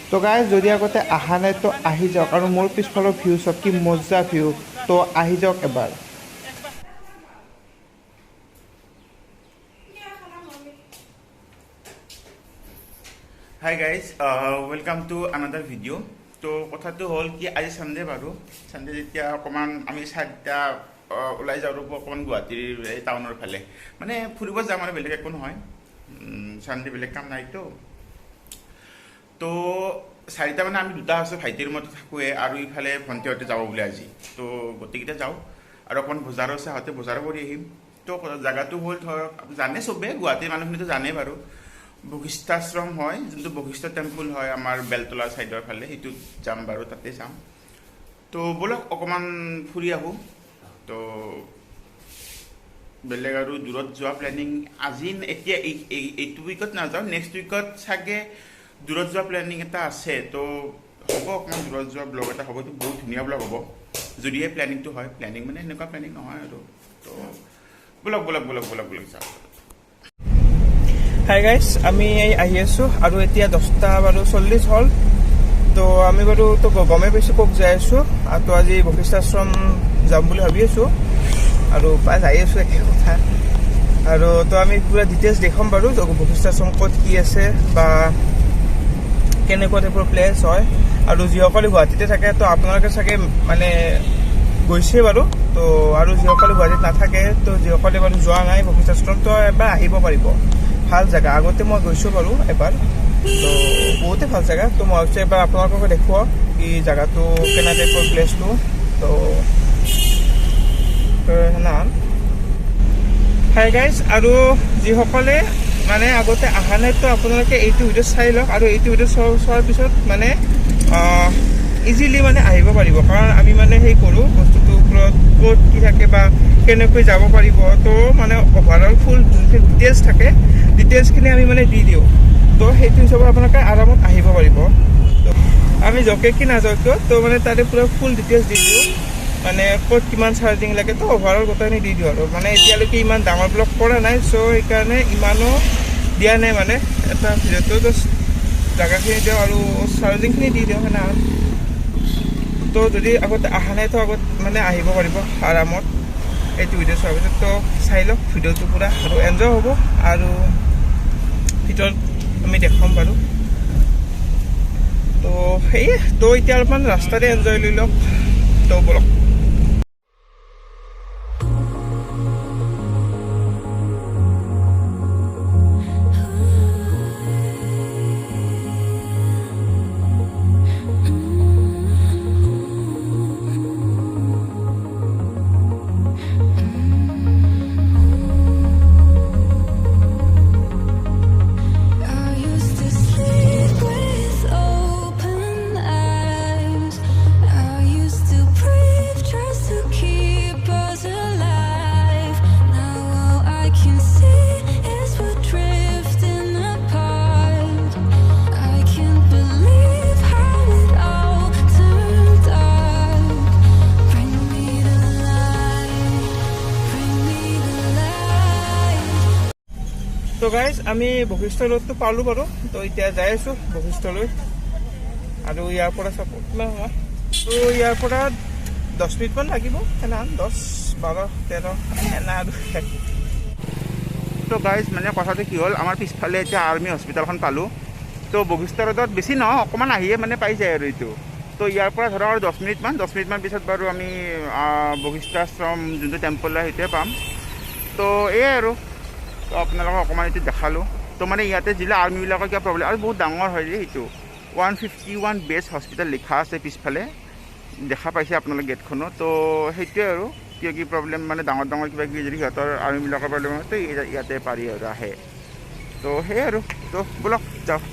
তো গাইজ যদি আগতে অহা নাই তো আহি যাওক আৰু মোৰ পিছফালৰ ভিউ চাওক কি মজা ভিউ তো আহি যাওক এবাৰ Hi guys, welcome to another video. তো কথাটো হ'ল কি আজি সানডে বাৰু সানডে যেতিয়া অকণমান আমি চাৰিটা ওলাই যাওঁ ৰ'ব অকণমান গুৱাহাটীৰ এই টাউনৰ ফালে মানে ফুৰিব যাম আৰু বেলেগ একো নহয় সানডে বেলেগ কাম নাইতো তো চাৰিটা মানে আমি দুটা আছোঁ ভাইটিৰ ৰুমতে থাকোঁৱে আৰু ইফালে ভণ্টিহঁতে যাব বুলি আজি তো গোটেইকেইটা যাওঁ আৰু অকণমান বজাৰো আছে সিহঁতে বজাৰো কৰি আহিম তো জেগাটো হ'ল ধৰক জানে চবেই গুৱাহাটীৰ মানুহখিনিতো জানেই বাৰু বশিষ্ঠাশ্ৰম হয় যোনটো বশিষ্ঠ টেম্পল হয় আমাৰ বেলতলা ছাইডৰ ফালে সেইটোত যাম বাৰু তাতে যাম তো ব'লক অকণমান ফুৰি আহোঁ তো বেলেগ আৰু দূৰত যোৱা প্লেনিং আজি এতিয়া এইটো উইকত নাযাওঁ নেক্সট উইকত চাগে দূৰত যোৱা প্লেনিং এটা আছে তো হ'ব অকণমান দূৰত যোৱা ব্লগ এটা হ'ব বহুত ধুনীয়া ব্লগ হ'ব যদিহে প্লেনিংটো হয় প্লেনিং মানে এনেকুৱা প্লেনিং নহয় আৰু তো ব'লক ব'লক ব'লক ব'লক ব'লক যাওঁ হাই গাইজ আমি আহি আছোঁ আৰু এতিয়া 10টা বাৰু 40 হ'ল তো আমি বাৰু তো গমেই পাইছোঁ ক'ত যাই আছোঁ আৰু তো আজি বশিষ্ঠাশ্ৰম যাম বুলি ভাবি আছোঁ আৰু প্ৰায় যাই আছোঁ একে কথা আৰু তো আমি পুৰা ডিটেইলছ দেখাম বাৰু বশিষ্ঠাশ্ৰম ক'ত কি আছে বা কেনেকুৱা টাইপৰ প্লেচ হয় আৰু যিসকলে গুৱাহাটীতে থাকে তো আপোনালোকে চাগে মানে গৈছে বাৰু তো আৰু যিসকলে গুৱাহাটীত নাথাকে তো যিসকলে বাৰু যোৱা নাই বশিষ্ঠাশ্ৰম তো এবাৰ আহিব পাৰিব ভাল জেগা আগতে মই গৈছোঁ বাৰু এবাৰ তো বহুতে ভাল জেগা তো মই ভাবিছোঁ এবাৰ আপোনালোকক দেখুৱাওঁ কি জেগাটো কেনে টাইপৰ প্লেচটো তো হাই গাইজ আৰু যিসকলে মানে আগতে অহা নাই তো আপোনালোকে এইটো ভিডিঅ' চাই লওক আৰু এইটো ভিডিঅ' চোৱাৰ পিছত মানে ইজিলি মানে আহিব পাৰিব কাৰণ আমি মানে সেই কৰোঁ বস্তুটোৰ ওপৰত ক'ত কি থাকে বা কেনেকৈ যাব পাৰিব তো মানে অভাৰঅল ফুল যোনখিনি ডিটেইলছ থাকে ডিটেইলছখিনি আমি মানে দি দিওঁ তো সেইটো হিচাপত আপোনালোকে আৰামত আহিব পাৰিব তো আমি য'কে কি নাযাওঁ কিয় তো মানে তাতে পূৰা ফুল ডিটেইলছ দি দিওঁ মানে ক'ত কিমান চাৰ্জিং লাগে তো অভাৰঅল গোটেইখিনি দি দিওঁ আৰু মানে এতিয়ালৈকে ইমান ডাঙৰ ব্লগ কৰা নাই চ' সেইকাৰণে ইমানো দিয়া নাই মানে এটা ভিডিঅ'টো জাষ্ট জেগাখিনি দিওঁ আৰু চাৰ্জিংখিনি দি দিওঁ সেনে তো যদি আগতে অহা নাই তো আগত মানে আহিব পাৰিব আৰামত এইটো ভিডিঅ' চোৱাৰ পিছত তো চাই লওক ভিডিঅ'টো পূৰা আৰু এনজয় হ'ব আৰু ভিতৰত আমি দেখাম বাৰু তো সেয়ে তো এতিয়া অলপমান ৰাস্তাতে এনজয় লৈ লওক তো বলক তো গাইজ আমি বশিষ্ঠলৈতো পালোঁ বাৰু তো এতিয়া যাই আছোঁ বশিষ্ঠলৈ আৰু ইয়াৰ পৰা চাব কিমান সময় তো ইয়াৰ পৰা 10 মিনিটমান লাগিব এনে 10, 12, 13 এনে আৰু তো গাইজ মানে কথাটো কি হ'ল আমাৰ পিছফালে এতিয়া আৰ্মি হস্পিটেলখন পালোঁ তো বশিষ্ঠ ৰোডত বেছি নহয় অকণমান আহিয়ে মানে পাই যায় আৰু এইটো তো ইয়াৰ পৰা ধৰক আৰু 10 মিনিটমান পিছত বাৰু আমি বশিষ্ঠাশ্ৰম যোনটো টেম্পল হয় সেইটোৱে পাম তো এয়াই আৰু তো আপোনালোকক অকণমান এইটো দেখালোঁ তো মানে ইয়াতে জিলা আৰ্মিবিলাকৰ কিবা প্ৰব্লেম আৰু বহুত ডাঙৰ হয় যে সেইটো 151 বেছ হস্পিটেল লিখা আছে পিছফালে দেখা পাইছে আপোনালোকে গেটখনো তো সেইটোৱে আৰু কিয় কি প্ৰব্লেম মানে ডাঙৰ ডাঙৰ কিবা কিবি যদি সিহঁতৰ আৰ্মিবিলাকৰ প্ৰব্লেম হয় তো ইয়াতে পাৰি আৰু আহে তো সেয়াই আৰু তো ব'লক যাওঁ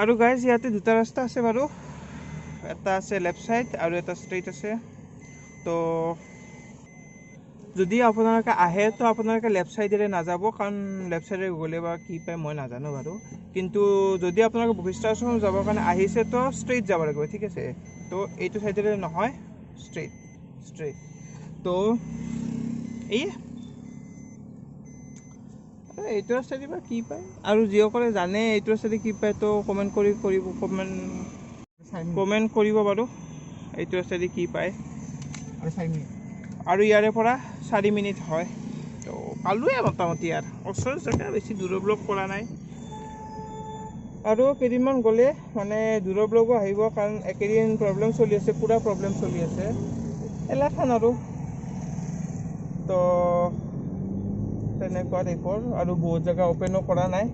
আৰু গাইজ ইয়াতে দুটা ৰাস্তা আছে বাৰু, এটা আছে লেফ্ট ছাইড আৰু এটা ষ্ট্ৰেইট আছে। তো যদি আপোনালোকে আহে তো আপোনালোকে লেফ্ট ছাইডেৰে নাযাব, কাৰণ লেফ্ট ছাইডেৰে গ'লে বা কি পায় মই নাজানো বাৰু। কিন্তু যদি আপোনালোকে বশিষ্ঠ আশ্ৰম যাবৰ কাৰণে আহিছে তো ষ্ট্ৰেইট যাব লাগিব, ঠিক আছে। তো এইটো ছাইডেৰে নহয়, ষ্ট্ৰেইট। তো এইটো ৰাস্তাদি বা কি পায়, আৰু যিসকলে জানে এইটো ৰাস্তাদি কি পায় তো কমেণ্ট কৰিব বাৰু, এইটো ৰাস্তাদি কি পায়। আৰু ইয়াৰে পৰা 4 মিনিট হয়। তো পালোৱে মোটামুটি ইয়াৰ ওচৰৰ জেগা, বেছি দূৰৰ ব্লগ কৰা নাই। আৰু কেইদিনমান গ'লে মানে দূৰৰ ব্লগো আহিব, কাৰণ একেদিন প্ৰব্লেম চলি আছে, পূৰা প্ৰব্লেম চলি আছে এলাখন আৰু। তো তেনেকুৱা টাইপৰ, আৰু বহুত জেগা অ'পেনো কৰা নাই।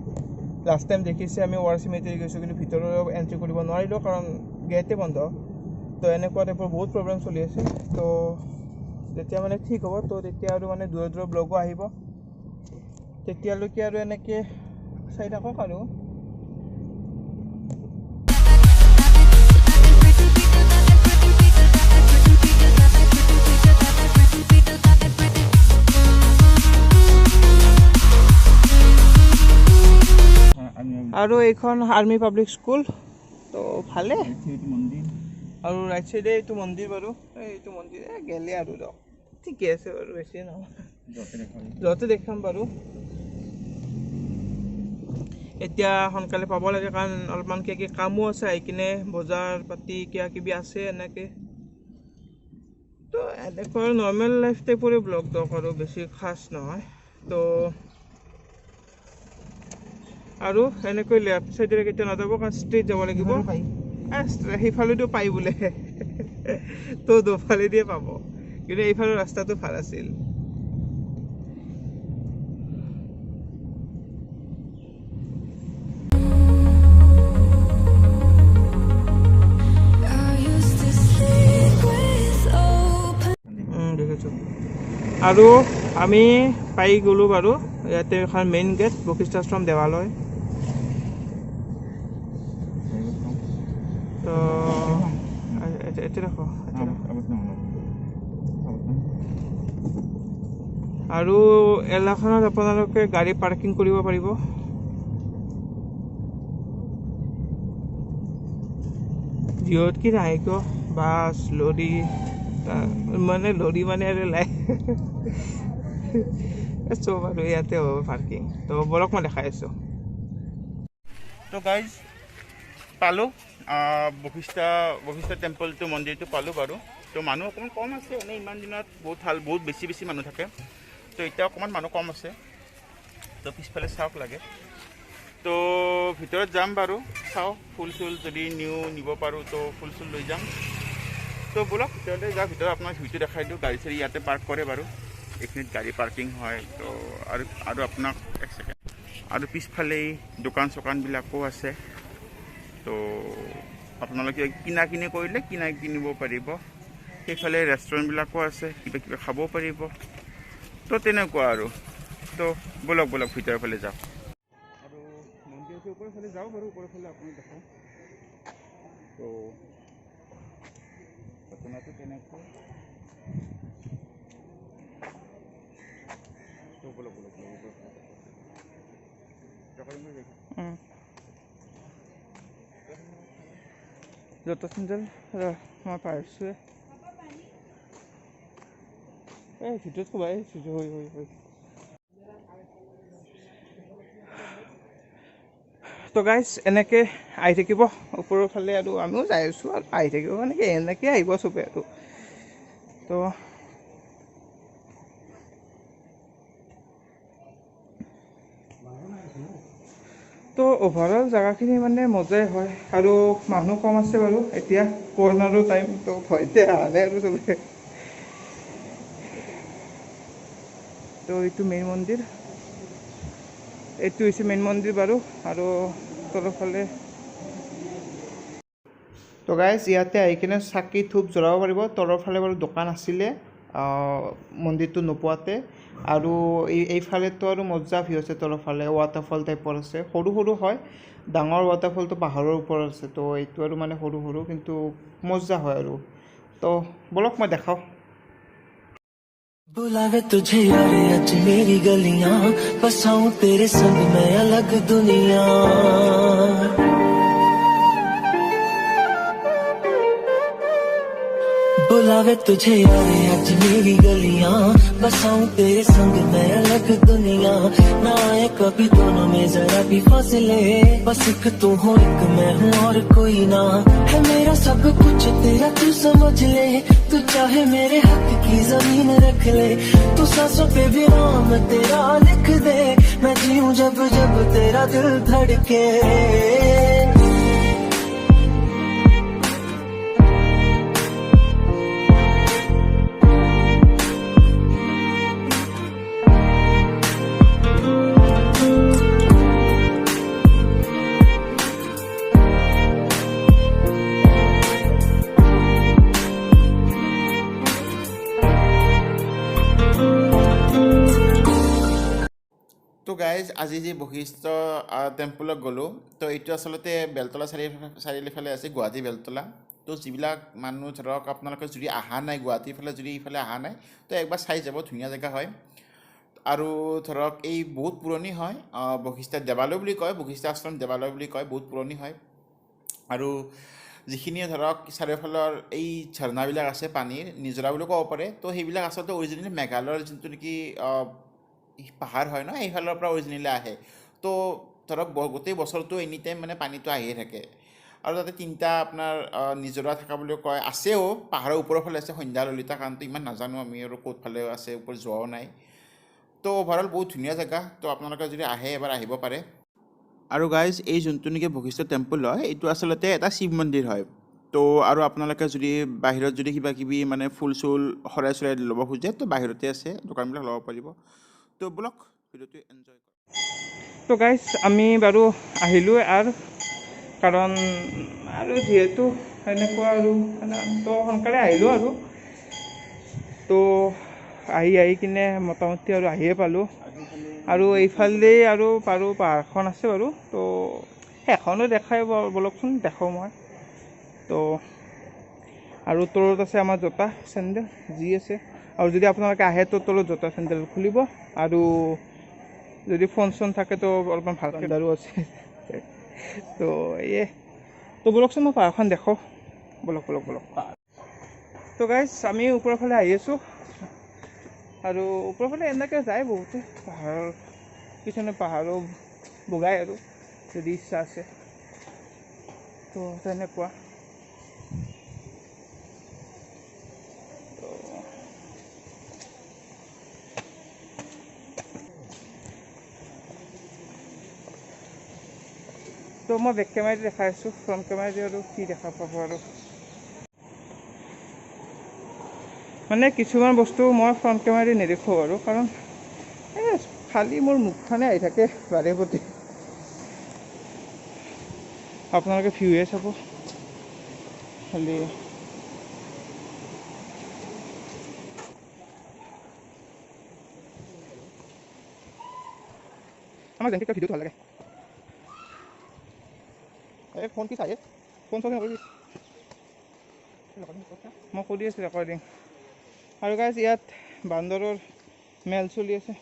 লাষ্ট টাইম দেখিছে আমি ৱাৰ চিমেট্ৰি গৈছোঁ, কিন্তু ভিতৰত এণ্ট্ৰি কৰিব নোৱাৰিলোঁ কাৰণ গেটে বন্ধ। তো এনেকুৱা টাইপৰ বহুত প্ৰব্লেম চলি আছে। তো যেতিয়া মানে ঠিক হ'ব তো তেতিয়া আৰু মানে দূৰৰ ব্লগো আহিব, তেতিয়ালৈকে আৰু এনেকৈ চাই থাকক আৰু। আৰু এইখন আৰ্মি পাব্লিক স্কুল, তো ভালে। আৰু ৰাইট চাইডে এইটো মন্দিৰ বাৰু, এইটো মন্দিৰ গেলে আৰু দিয়ক, ঠিকে আছে বাৰু, বেছি নহয়, য'তে দেখাম বাৰু। এতিয়া সোনকালে পাব লাগে, কাৰণ অলপমান কিবা কিবি কামো আছে, আহি কিনে বজাৰ পাতি কিবা কিবি আছে এনেকৈ। তো এনেকুৱা নৰ্মেল লাইফ টাইপৰে ব্লগ দিয়ক আৰু, বেছি খাচ নহয়। তো আৰু এনেকৈ লেফ্ট চাইডেৰে কেতিয়া নাযাব, কাৰণ ষ্ট্ৰেইট যাব লাগিব। সেইফালেতো পাই বোলে তো দুফালেদিয়ে পাব, কিন্তু এইফালৰ ৰাস্তাটো ভাল আছিল। দেখিছোঁ। আৰু আমি পাই গ'লোঁ বাৰু, ইয়াতে এখন মেইন গেট, বশিষ্ঠ আশ্ৰম দেৱালয়। তো এতিয়া দেখো, আৰু এলাখনত আপোনালোকে গাড়ী পাৰ্কিং কৰিব পাৰিব। যিহত কি নাই কিয় বাছ, লৰি, মানে লৰি মানে আৰু চব আৰু ইয়াতে হ'ব পাৰ্কিং। তো বলক মই দেখাই আছোঁ। তো গাইজ পালোঁ বশিষ্ঠ টেম্পলটো, মন্দিৰটো পালোঁ বাৰু। তো মানুহ অকণমান কম আছে, এনেই ইমান দিনত বহুত বেছি মানুহ থাকে। তো এতিয়া অকণমান মানুহ কম আছে। তো পিছফালে চাওক লাগে। তো ভিতৰত যাম বাৰু, চাওঁ ফুল চুল যদি নিব পাৰোঁ তো ফুল চুল লৈ যাম। তো বলক ভিতৰতে যাওঁ, ভিতৰত আপোনাক ভিউটো দেখাই দিওঁ। গাড়ী চাড়ী ইয়াতে পাৰ্ক কৰে বাৰু, এইখিনিত গাড়ী পাৰ্কিং হয়। তো আৰু আপোনাক এক ছেকেণ্ড, আৰু পিছফালে দোকান চোকানবিলাকো আছে। তো আপোনালোকে কিনি কৰিলে কিনিব পাৰিব। সেইফালে ৰেষ্টুৰেণ্টবিলাকো আছে, কিবা খাব পাৰিব। তো তেনেকুৱা আৰু। তো বলক ভিতৰৰ ফালে যাওঁ। আৰু মন্দিৰটোৰ ওপৰৰ ফালে যাওঁ বাৰু, ওপৰৰ ফালে আপুনি দেখাওঁ। তো ঘটনাটো তেনেকুৱা। তো বলক জোতা চেণ্ডেল মই পাইছোঁৱে। এই ভিতৰত ক'বা, এই হয়। তো গাইজ এনেকৈ আহি থাকিব ওপৰৰ ফালে, আৰু আমিও যাই আছোঁ আৰু আহি থাকিব মানে কি এনেকৈ আহিব চবে আৰু। তো অভাৰঅল জেগাখিনি মানে মজাই হয়, আৰু মানুহ কম আছে বাৰু। এতিয়া কৰোণাৰো টাইম, তো ভয়তে অহা নাই আৰু চবে। তো এইটো মেইন মন্দিৰ, এইটো হৈছে মেইন মন্দিৰ বাৰু। আৰু তলৰ ফালে তো গাইজ ইয়াতে আহি কিনে চাকি ধূপ জ্বলাব পাৰিব। তলৰ ফালে বাৰু দোকান আছিলে মন্দিৰটো নোপোৱাতে, আৰু এইফালেতো আৰু মজা ভিউ আছে, তলৰ ফালে ৱাটাৰফল টাইপৰ আছে, সৰু সৰু হয়, ডাঙৰ ৱাটাৰফলটো পাহাৰৰ ওপৰত আছে। তো এইটো আৰু মানে সৰু সৰু কিন্তু মজা হয় আৰু। তো বলক মই দেখাওঁ। बुलावे तुझे यारे आज मेरी गलियां, बसाऊं तेरे संग मैं अलग दुनिया। बुलावे तुझे यारे आज मेरी गलियां, बसाऊं तेरे संग मैं अलग दुनिया। ना आए कभी दोनों में जरा भी फासले, बस एक तू हो एक मैं हूँ और कोई ना। है मेरा सब कुछ तेरा तू समझ ले, तू चाहे मेरे हक की जमीन रख ले। तू सांसों पे भी नाम तेरा लिख दे, मैं जीऊं जब जब तेरा दिल धड़के। তো গাইজ আজি যি বশিষ্ঠ টেম্পলত গ'লোঁ, তো এইটো আচলতে বেলতলা চাৰিআলিফালে আছে, গুৱাহাটী বেলতলা। তো যিবিলাক মানুহ ধৰক আপোনালোকে যদি অহা নাই গুৱাহাটীৰ ফালে, যদি এইফালে অহা নাই, তো একবাৰ চাই যাব, ধুনীয়া জেগা হয়। আৰু ধৰক এই বহুত পুৰণি হয়, বশিষ্ঠ দেৱালয় বুলি কয়, বশিষ্ঠ আশ্ৰম দেৱালয় বুলি কয়, বহুত পুৰণি হয়। আৰু যিখিনিয়ে ধৰক চাৰিওফালৰ এই ঝৰ্ণাবিলাক আছে, পানীৰ নিজৰা বুলি ক'ব পাৰে, তো সেইবিলাক আচলতে অৰিজিনেলি মেঘালয়ৰ যোনটো নেকি পাহাৰ হয় ন, এইফালৰ পৰা অৰিজিনেলি আহে। তো ধৰক গোটেই বছৰটো এনি টাইম মানে পানীটো আহিয়ে থাকে। আৰু তাতে তিনিটা আপোনাৰ নিজৰা থকা বুলি কয়, আছেও পাহাৰৰ ওপৰৰ ফালে আছে, সন্ধ্যা ললিতা কাৰণটো ইমান নাজানো আমি আৰু ক'ত ফালে আছে, ওপৰত যোৱাও নাই। তো অভাৰঅল বহুত ধুনীয়া জেগা, তো আপোনালোকে যদি আহে এবাৰ আহিব পাৰে। আৰু গাইজ এই যোনটো নেকি বশিষ্ঠ টেম্পল হয়, এইটো আচলতে এটা শিৱ মন্দিৰ হয়। তো আৰু আপোনালোকে যদি বাহিৰত যদি কিবা কিবি মানে ফুল চুল শৰাই চৰাই ল'ব খোজে, তো বাহিৰতে আছে, দোকানবিলাক ল'ব পাৰিব। তো বলক ভিডিঅ'টো এনজয় কৰক। তো গাইজ আমি বাৰু আহিলোঁ আৰু, কাৰণ আৰু যিহেতু সেনেকুৱা আৰু তো সোনকালে আহিলোঁ আৰু। তো আহি কিনে মোটামুটি আৰু আহিয়ে পালোঁ। আৰু এইফালেই আৰু পাহাৰখন আছে বাৰু। তো সেইখনো দেখাই বলকচোন, দেখাওঁ মই। তো আৰু তলত আছে আমাৰ জোতা চেণ্ডেল যি আছে। আৰু যদি আপোনালোকে আহে তো তলত জোতা চেণ্ডেল খুলিব। আৰু যদি ফোন চোন থাকে তো অলপমান ভালকৈ আৰু আছে। তো এয়ে, তো বলকচোন মই পাহাৰখন দেখাওঁ, বলক। তো গাইজ আমি ওপৰৰ ফালে আহি আছোঁ। আৰু ওপৰৰ ফালে এনেকৈ যায় বহুতে, পাহাৰৰ কিছুমানে পাহাৰো বগাই আৰু যদি ইচ্ছা আছে, তো তেনেকুৱা। তো মই বেক কেমেৰাদি দেখাই আছোঁ, ফ্ৰণ্ট কেমেৰাদি আৰু কি দেখা পাব আৰু। মানে কিছুমান বস্তু মই ফ্ৰণ্ট কেমেৰাদি নেদেখোঁ আৰু, কাৰণ খালি মোৰ মুখখনে আহি থাকে বাৰে প্ৰতি। আপোনালোকে ভিউহে চাব খালি। আমাৰ জেংকিটা ভিডিঅ'টো ভাল লাগে। এই ফোন কি চাই ফোন চোন কৰিবি, মই কৰি আছোঁ ৰেকৰ্ডিং। আৰু গাইজ ইয়াত বান্দৰৰ মেল চলি আছে,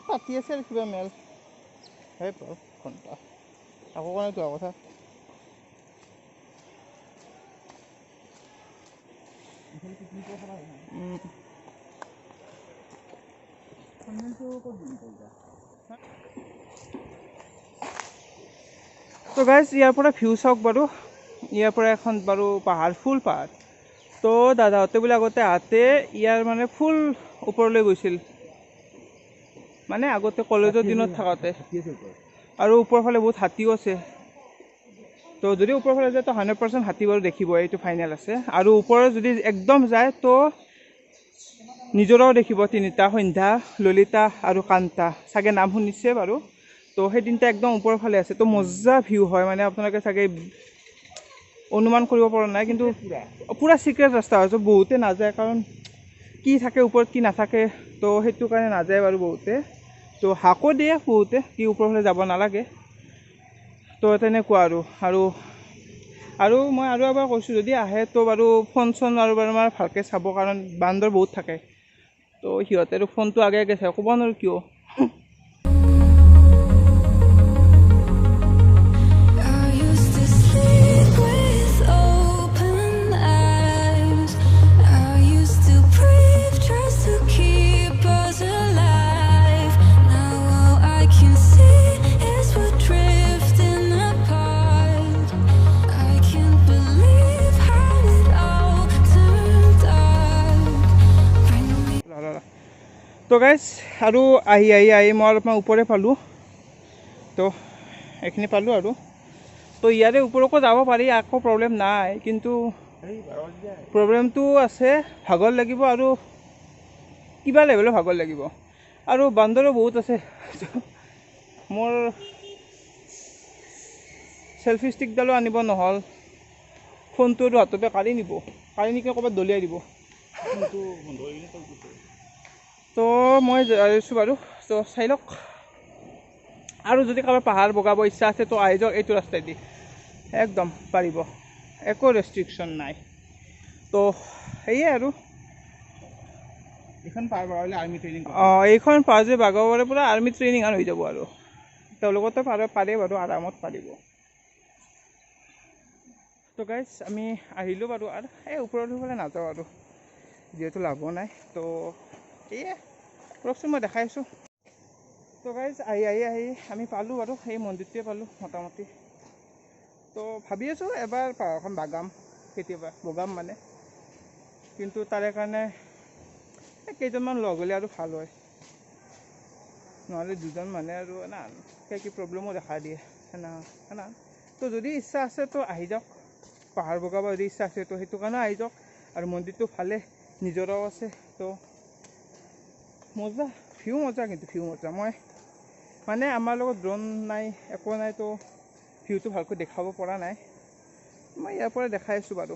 পাতি আছে আৰু কিবা মেল। সেই ঘণ্টা আকৌ কাৰণে যোৱা কথা। তো গাইজ ইয়াৰ পৰা ভিউ চাওক বাৰু। ইয়াৰ পৰা এখন বাৰু পাহাৰ, ফুল পাহাৰ। তো দাদাহঁতে বোলে আগতে আহোঁতে ইয়াৰ মানে ফুল ওপৰলৈ গৈছিল, মানে আগতে কলেজৰ দিনত থাকোঁতে। আৰু ওপৰৰ ফালে বহুত হাতীও আছে। তো যদি ওপৰৰ ফালে যায় তো 100% হাতী বাৰু দেখিব, এইটো ফাইনেল আছে। আৰু ওপৰত যদি একদম যায় তো নিজৰাও দেখিব, তিনিটা, সন্ধ্যা, ললিতা আৰু কান্তা, চাগে নাম শুনিছে বাৰু। তো সেই তিনিটা একদম ওপৰৰ ফালে আছে। তো মজা ভিউ হয়, মানে আপোনালোকে চাগে অনুমান কৰিব পৰা নাই, কিন্তু পূৰা চিক্ৰেট ৰাস্তা হয়। তো বহুতে নাযায়, কাৰণ কি থাকে ওপৰত কি নাথাকে, তো সেইটো কাৰণে নাযায় বাৰু বহুতে। তো হাকো দিয়ে বহুতে কি ওপৰলৈ যাব নালাগে। তো তেনেকুৱা আৰু মই আৰু এবাৰ কৈছোঁ, যদি আহে তো বাৰু ফোন চোন আৰু বাৰু আমাৰ ভালকৈ চাব, কাৰণ বান্দৰ বহুত থাকে। তো সিহঁতে আৰু ফোনটো আগে চাই, ক'ব নোৱাৰোঁ কিয়। তো গাইজ আৰু আহি মই অলপমান ওপৰে পালোঁ। তো এইখিনি পালোঁ আৰু তো ইয়াৰে ওপৰকো যাব পাৰি, একো প্ৰব্লেম নাই। কিন্তু প্ৰব্লেমটো আছে, ভাগৰ লাগিব আৰু কিবা লেভেলৰ ভাগৰ লাগিব, আৰু বান্দৰো বহুত আছে। মোৰ চেলফি ষ্টিকডালো আনিব নহ'ল, ফোনটো হাততে কাঢ়ি নিকে ক'ৰবাত দলিয়াই দিব। তো মই আছোঁ বাৰু, তো চাই লওক। আৰু যদি কাৰোবাৰ পাহাৰ বগাব ইচ্ছা আছে তো আহি যাওক, এইটো ৰাস্তাইদি একদম পাৰিব, একো ৰেষ্ট্ৰিকশ্যন নাই। তো সেয়ে আৰু এইখন পাৰ বগালে আৰ্মি ট্ৰেইনিং, এইখন পাৰ যে বগাবৰে পূৰা আৰ্মি ট্ৰেইনিং হৈ যাব, আৰু তেওঁলোকতো পাৰে বাৰু, আৰামত পাৰিব। তো গাইজ আমি আহিলোঁ বাৰু, আৰু এই ওপৰলৈ ফালে নাযাওঁ আৰু, যিহেতু লাভো নাই। তো সেয়ে ৰকচোন মই দেখাই আছোঁ। তো গাইজ আহি আমি পালোঁ বাৰু, সেই মন্দিৰটোৱে পালোঁ মোটামুটি। তো ভাবি আছোঁ এবাৰ পাহাৰখন কেতিয়াবা বগাম মানে, কিন্তু তাৰে কাৰণে কেইজনমান লগ হ'লে আৰু ভাল হয়, নহ'লে দুজন মানে আৰু কি প্ৰব্লেমো দেখা দিয়ে সেনা। তো যদি ইচ্ছা আছে তো আহি যাওক, পাহাৰ বগাব যদি ইচ্ছা আছে তো সেইটো কাৰণে আহি যাওক। আৰু মন্দিৰটো ভালে, নিজৰাও আছে, তো মজা, ভিউ মজা। কিন্তু ভিউ মজা, মই মানে আমাৰ লগত ড্ৰোন নাই, একো নাই, তো ভিউটো ভালকৈ দেখাব পৰা নাই। মই ইয়াৰ পৰা দেখাই আছোঁ বাৰু।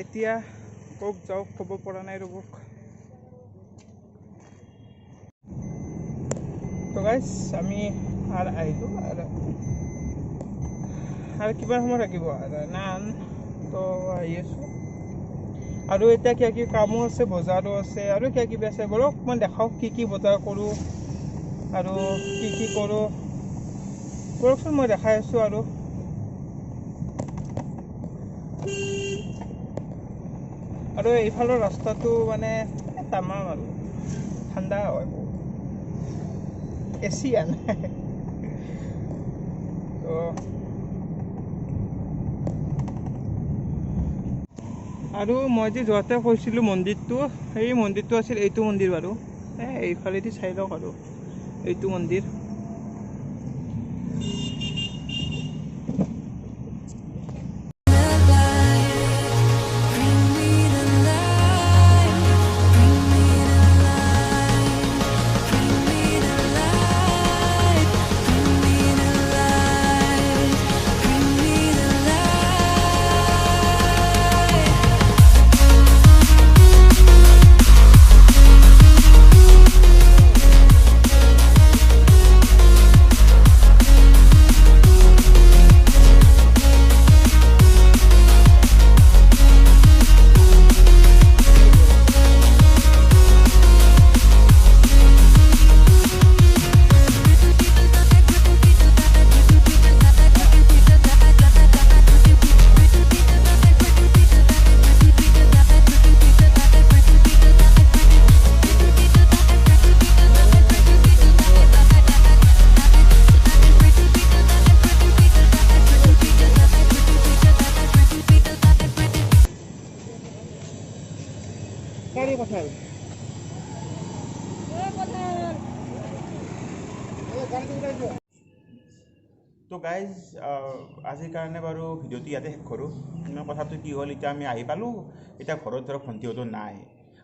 এতিয়া কওক যাওক, ক'ব পৰা নাই ৰ'বক। তো গাইজ আমি আৰু আহিলোঁ, আৰু কিমান সময় থাকিব তো আহি আছোঁ। আৰু এতিয়া কিবা কামো আছে, বজাৰো আছে, আৰু কিবা আছে। বলক মই দেখাওক কি বজাৰ কৰোঁ আৰু কি কৰোঁ, বলকচোন মই দেখাই আছোঁ। আৰু এইফালৰ ৰাস্তাটো মানে তামাম, আৰু ঠাণ্ডা হয়, এচি আনে। তো আৰু মই যে যোৱাতে কৈছিলোঁ মন্দিৰটো, সেই মন্দিৰটো আছিল এইটো মন্দিৰ বাৰু। এইফালেদি চাই লওক, আৰু এইটো মন্দিৰ। তো গাইজ আজিৰ কাৰণে বাৰু ভিডিঅ'টো ইয়াতে শেষ কৰোঁ। ইমান কথাটো কি হ'ল, এতিয়া আমি আহি পালোঁ, এতিয়া ঘৰত ধৰক ভণ্টিহঁতো নাই।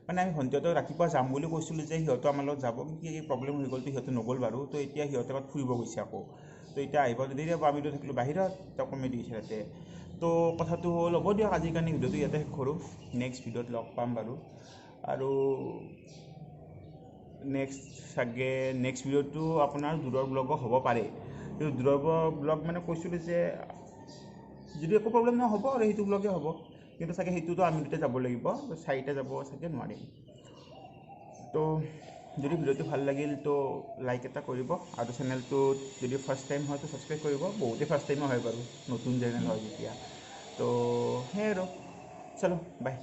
মানে আমি ভণ্টিহঁতক ৰাতিপুৱা যাম বুলি কৈছিলোঁ যে সিহঁতো আমাৰ লগত যাব, কি প্ৰব্লেম হৈ গ'ল, তো সিহঁতে নগ'ল বাৰু। তো এতিয়া সিহঁতে ক'ৰবাত ফুৰিব গৈছে আকৌ। তো এতিয়া আহিব দেৰি হ'ব, আমিতো থাকিলোঁ বাহিৰত, তো কমেডি দিছে তাতে। তো কথাটো হ'ল, হ'ব দিয়ক আজিৰ কাৰণে ভিডিঅ'টো ইয়াতে শেষ কৰোঁ। নেক্সট ভিডিঅ'ত লগ পাম বাৰু। আৰু নেক্সট ভিডিঅ'টো আপোনাৰ দূৰৰ ব্লগো হ'ব পাৰে। কিন্তু দূৰৰ ব্লগ মানে কৈছিলোঁ যে যদি একো প্ৰব্লেম নহ'ব আৰু সেইটো ব্লগে হ'ব। কিন্তু চাগে সেইটোতো আমি দুটা যাব লাগিব, 4টা যাব চাগে নোৱাৰিম। তো যদি ভিডিঅ'টো ভাল লাগিল তো লাইক এটা কৰিব, আৰু চেনেলটোত যদি ফাৰ্ষ্ট টাইম হয় তো ছাবস্ক্ৰাইব কৰিব। বহুতেই ফাৰ্ষ্ট টাইমে হয় বাৰু, নতুন চেনেল হয় যেতিয়া। তো সেয়াই আৰু, চলো বাই।